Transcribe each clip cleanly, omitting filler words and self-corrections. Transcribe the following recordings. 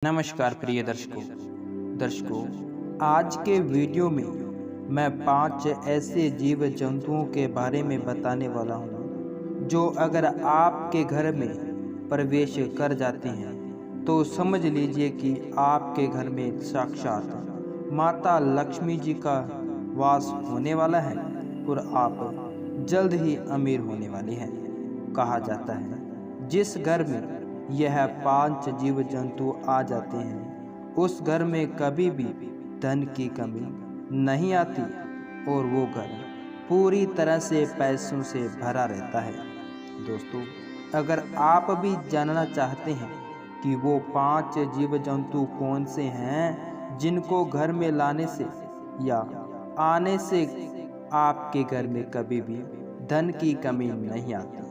नमस्कार प्रिय दर्शकों, आज के वीडियो में मैं 5 ऐसे जीव जंतुओं के बारे में बताने वाला हूँ जो अगर आपके घर में प्रवेश कर जाते हैं तो समझ लीजिए कि आपके घर में साक्षात माता लक्ष्मी जी का वास होने वाला है और आप जल्द ही अमीर होने वाले हैं। कहा जाता है जिस घर में यह 5 जीव जंतु आ जाते हैं उस घर में कभी भी धन की कमी नहीं आती और वो घर पूरी तरह से पैसों से भरा रहता है। दोस्तों, अगर आप भी जानना चाहते हैं कि वो 5 जीव जंतु कौन से हैं जिनको घर में लाने से या आने से आपके घर में कभी भी धन की कमी नहीं आती,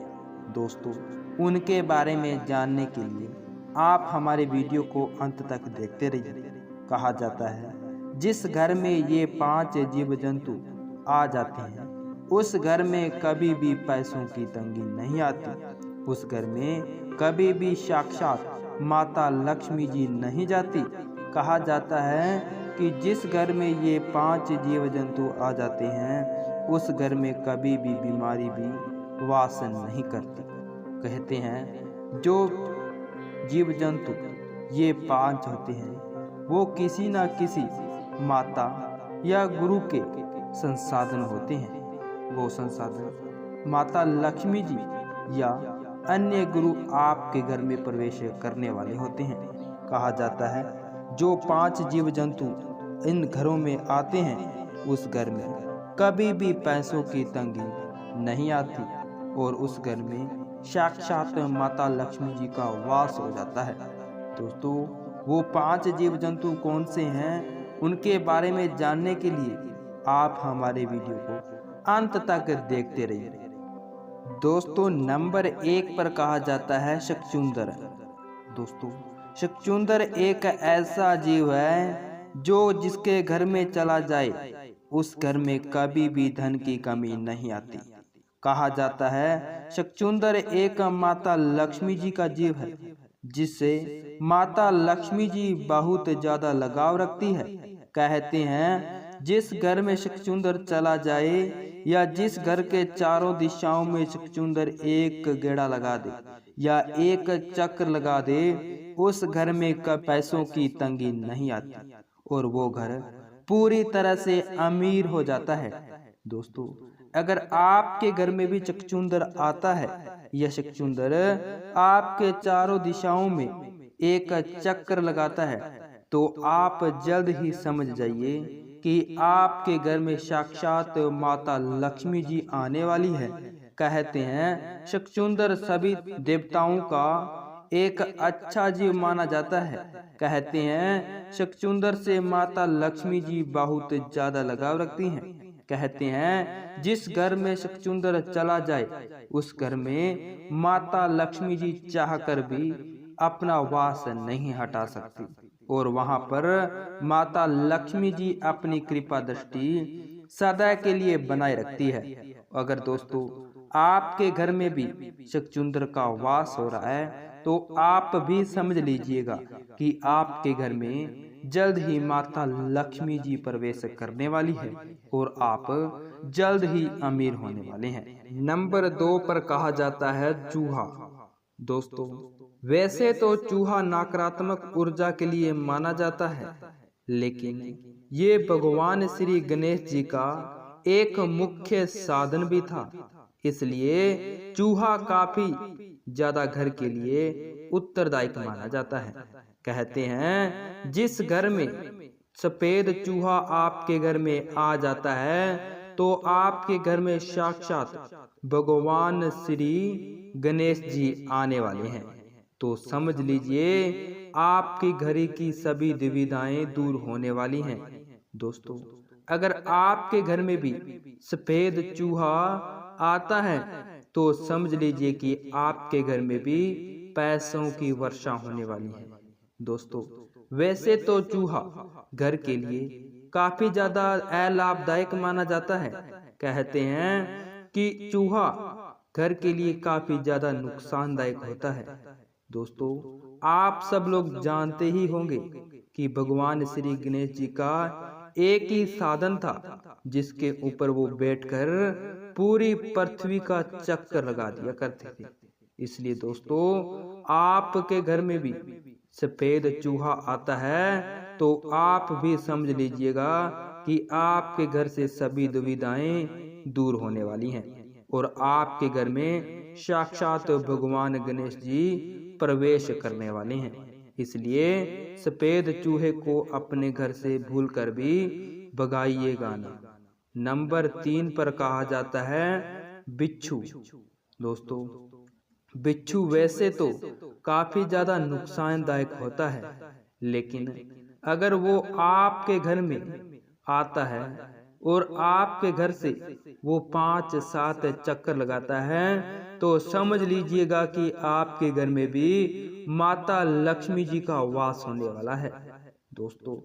दोस्तों उनके बारे में जानने के लिए आप हमारे वीडियो को अंत तक देखते रहिए। कहा जाता है जिस घर में ये 5 जीव जंतु आ जाते हैं उस घर में कभी भी पैसों की तंगी नहीं आती, उस घर में कभी भी साक्षात माता लक्ष्मी जी नहीं जाती। कहा जाता है कि जिस घर में ये 5 जीव जंतु आ जाते हैं उस घर में कभी भी बीमारी भी वास नहीं करती। कहते हैं जो जीव जंतु ये 5 होते हैं वो किसी न किसी माता या गुरु के संसाधन होते हैं। वो संसाधन माता लक्ष्मी जी या अन्य गुरु आपके घर में प्रवेश करने वाले होते हैं। कहा जाता है जो 5 जीव जंतु इन घरों में आते हैं उस घर में कभी भी पैसों की तंगी नहीं आती और उस घर में साक्षात माता लक्ष्मी जी का वास हो जाता है। दोस्तों, वो 5 जीव जंतु कौन से हैं उनके बारे में जानने के लिए आप हमारे वीडियो को अंत तक देखते रहिए। दोस्तों, नंबर 1 पर कहा जाता है शक्चुंदर। दोस्तों, शक्चुंदर एक ऐसा जीव है जो जिसके घर में चला जाए उस घर में कभी भी धन की कमी नहीं आती। कहा जाता है शक्चुंदर एक माता लक्ष्मी जी का जीव है जिससे माता लक्ष्मी जी बहुत ज्यादा लगाव रखती है। कहते हैं जिस घर में शक्चुंदर चला जाए या जिस घर के चारों दिशाओं में शक्चुंदर एक गेड़ा लगा दे या एक चक्र लगा दे उस घर में पैसों की तंगी नहीं आती और वो घर पूरी तरह से अमीर हो जाता है। दोस्तों, अगर आपके घर में भी शक्चुंदर आता है यह शक्चुंदर आपके चारों दिशाओं में एक चक्कर लगाता है तो आप जल्द ही समझ जाइए कि आपके घर में साक्षात माता लक्ष्मी जी आने वाली है। कहते हैं शक्चुंदर सभी देवताओं का एक अच्छा जीव माना जाता है। कहते हैं शक्चुंदर से माता लक्ष्मी जी बहुत ज्यादा लगाव रखती हैं। कहते हैं जिस घर में शक्चुंदर चला जाए उस घर में माता लक्ष्मी जी चाहकर भी अपना वास नहीं हटा सकती और वहां पर माता लक्ष्मी जी अपनी कृपा दृष्टि सदा के लिए बनाए रखती है। अगर दोस्तों आपके घर में भी शक्चुंदर का वास हो रहा है तो आप भी समझ लीजिएगा कि आपके घर में जल्द ही माता लक्ष्मी जी प्रवेश करने वाली है और आप जल्द ही अमीर होने वाले हैं। नंबर 2 पर कहा जाता है चूहा। दोस्तों, वैसे तो चूहा नकारात्मक ऊर्जा के लिए माना जाता है लेकिन ये भगवान श्री गणेश जी का एक मुख्य साधन भी था, इसलिए चूहा काफी ज्यादा घर के लिए उत्तरदायी माना जाता है। कहते हैं जिस घर में सफेद चूहा आपके घर में आ जाता है तो आपके घर में साक्षात भगवान श्री गणेश जी आने वाले हैं। तो समझ लीजिए आपकी घर की सभी दुविधाएं दूर होने वाली हैं। दोस्तों, अगर आपके घर में भी सफेद चूहा आता है तो समझ लीजिए कि आपके घर में भी पैसों की वर्षा होने वाली है। दोस्तों, वैसे तो चूहा घर के लिए काफी ज्यादा अलाभदायक माना जाता है। कहते हैं कि चूहा घर के लिए काफी ज्यादा नुकसानदायक होता है। दोस्तों, आप सब लोग जानते ही होंगे कि भगवान श्री गणेश जी का एक ही साधन था जिसके ऊपर वो बैठकर पूरी पृथ्वी का चक्कर लगा दिया करते थे। इसलिए दोस्तों, आपके घर में भी सफेद चूहा आता है तो आप भी समझ लीजिएगा कि आपके घर से सभी दुविधाएं दूर होने वाली हैं और आपके घर में साक्षात भगवान गणेश जी प्रवेश करने वाले हैं। इसलिए सफेद चूहे को अपने घर से भूलकर भी भगाइएगा ना। नंबर 3 पर कहा जाता है बिच्छू। दोस्तों, बिच्छू वैसे तो काफी ज्यादा नुकसानदायक होता है, लेकिन अगर वो आपके घर में आता है और आपके घर से वो 5-7 चक्कर लगाता है तो समझ लीजिएगा कि आपके घर में भी माता लक्ष्मी जी का वास होने वाला है। दोस्तों,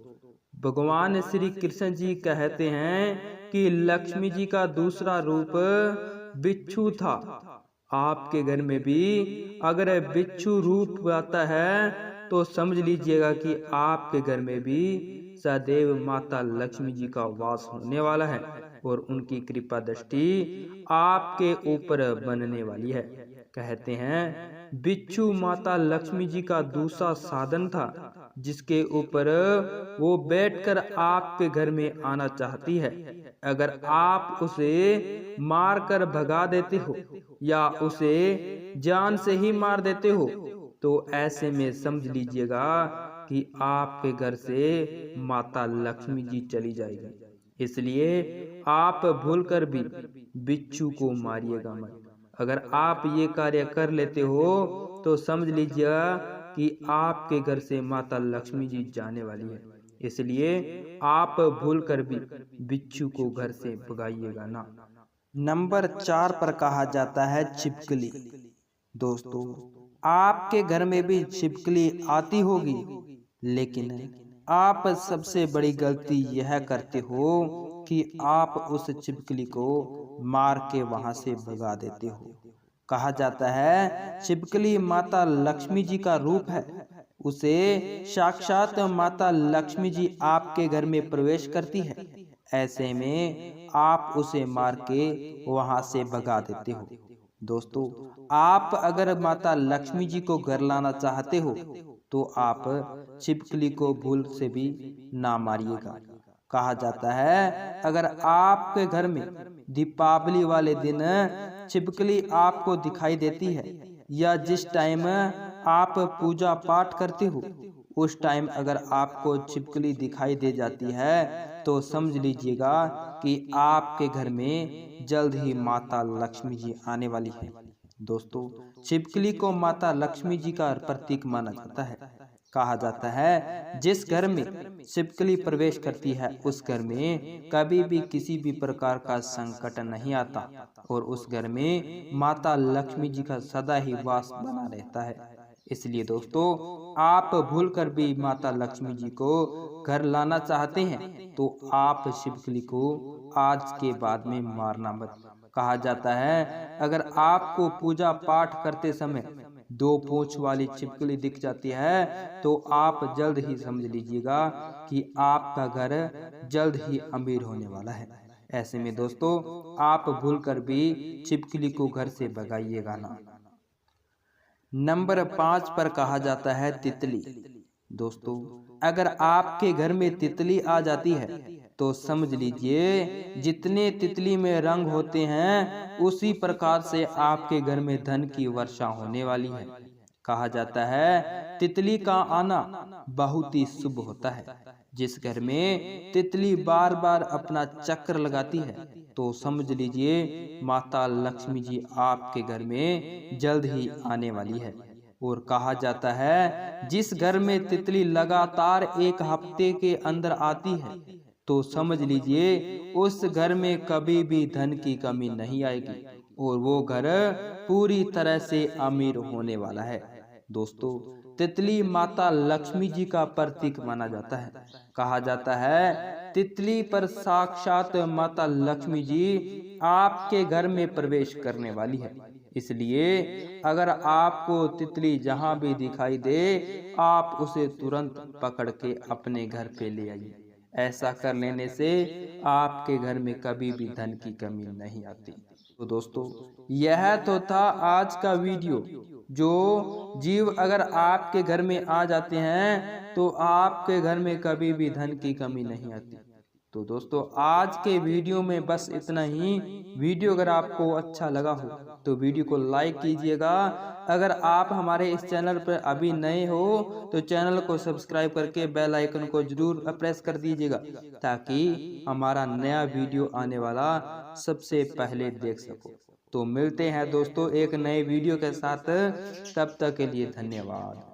भगवान श्री कृष्ण जी कहते हैं कि लक्ष्मी जी का दूसरा रूप बिच्छू था। आपके घर में भी अगर बिच्छू रूप आता है तो समझ लीजिएगा कि आपके घर में भी सदैव माता लक्ष्मी जी का वास होने वाला है और उनकी कृपा दृष्टि आपके ऊपर बनने वाली है। कहते हैं बिच्छू माता लक्ष्मी जी का दूसरा साधन था जिसके ऊपर वो बैठकर आपके घर में आना चाहती है। अगर आप उसे मारकर भगा देते हो या उसे जान से ही मार देते हो तो ऐसे में समझ लीजिएगा कि आपके घर से माता लक्ष्मी जी चली जाएगी। इसलिए आप भूलकर भी बिच्छू को मारिएगा मत। अगर आप ये कार्य कर लेते हो तो समझ लीजिएगा कि आपके घर से माता लक्ष्मी जी जाने वाली है। इसलिए आप भूलकर भी बिच्छू को घर से भगाइएगा ना। नंबर 4 पर कहा जाता है छिपकली। दोस्तों, आपके घर में भी छिपकली आती होगी, लेकिन आप सबसे बड़ी गलती यह करते हो कि आप उस छिपकली को मार के वहां से भगा देते हो। कहा जाता है छिपकली माता लक्ष्मी जी का रूप है। उसे साक्षात माता लक्ष्मी जी आपके घर में प्रवेश करती है। ऐसे में आप उसे मार के वहां से भगा देते हो। दोस्तों, आप अगर माता लक्ष्मी जी को घर लाना चाहते हो तो आप छिपकली को भूल से भी ना मारिएगा। कहा जाता है अगर आपके घर में दीपावली वाले दिन छिपकली आपको दिखाई देती है या जिस टाइम आप पूजा पाठ करते हो उस टाइम अगर आपको छिपकली दिखाई दे जाती है तो समझ लीजिएगा कि आपके घर में जल्द ही माता लक्ष्मी जी आने वाली है। दोस्तों, छिपकली को माता लक्ष्मी जी का प्रतीक माना जाता है। कहा जाता है जिस घर में छिपकली प्रवेश करती है उस घर में कभी भी किसी भी प्रकार का संकट नहीं आता और उस घर में माता लक्ष्मी जी का सदा ही वास बना रहता है। इसलिए दोस्तों, आप भूलकर भी माता लक्ष्मी जी को घर लाना चाहते हैं तो आप छिपकली को आज के बाद में मारना मत। कहा जाता है अगर आपको पूजा पाठ करते समय 2 पूंछ वाली छिपकली दिख जाती है तो आप जल्द ही समझ लीजिएगा कि आपका घर जल्द ही अमीर होने वाला है। ऐसे में दोस्तों, आप भूलकर भी छिपकली को घर से भगाइएगा ना। नंबर 5 पर कहा जाता है तितली। दोस्तों, अगर आपके घर में तितली आ जाती है तो समझ लीजिए जितने तितली में रंग होते हैं उसी प्रकार से आपके घर में धन की वर्षा होने वाली है। कहा जाता है तितली का आना बहुत ही शुभ होता है। जिस घर में तितली बार बार अपना चक्कर लगाती है तो समझ लीजिए माता लक्ष्मी जी आपके घर में जल्द ही आने वाली है। और कहा जाता है जिस घर में तितली लगातार 1 हफ्ते के अंदर आती है तो समझ लीजिए उस घर में कभी भी धन की कमी नहीं आएगी और वो घर पूरी तरह से अमीर होने वाला है। दोस्तों, तितली माता लक्ष्मी जी का प्रतीक माना जाता है। कहा जाता है तितली पर साक्षात माता लक्ष्मी जी आपके घर में प्रवेश करने वाली है। इसलिए अगर आपको तितली जहां भी दिखाई दे, आप उसे तुरंत पकड़ के अपने घर पे ले आइए। ऐसा कर लेने से आपके घर में कभी भी धन की कमी नहीं आती। तो दोस्तों, यह तो था आज का वीडियो। जो जीव अगर आपके घर में आ जाते हैं तो आपके घर में कभी भी धन की कमी नहीं आती। तो दोस्तों, आज के वीडियो में बस इतना ही। वीडियो अगर आपको अच्छा लगा हो तो वीडियो को लाइक कीजिएगा। अगर आप हमारे इस चैनल पर अभी नए हो तो चैनल को सब्सक्राइब करके बेल आइकन को जरूर प्रेस कर दीजिएगा, ताकि हमारा नया वीडियो आने वाला सबसे पहले देख सको। तो मिलते हैं दोस्तों एक नए वीडियो के साथ, तब तक के लिए धन्यवाद।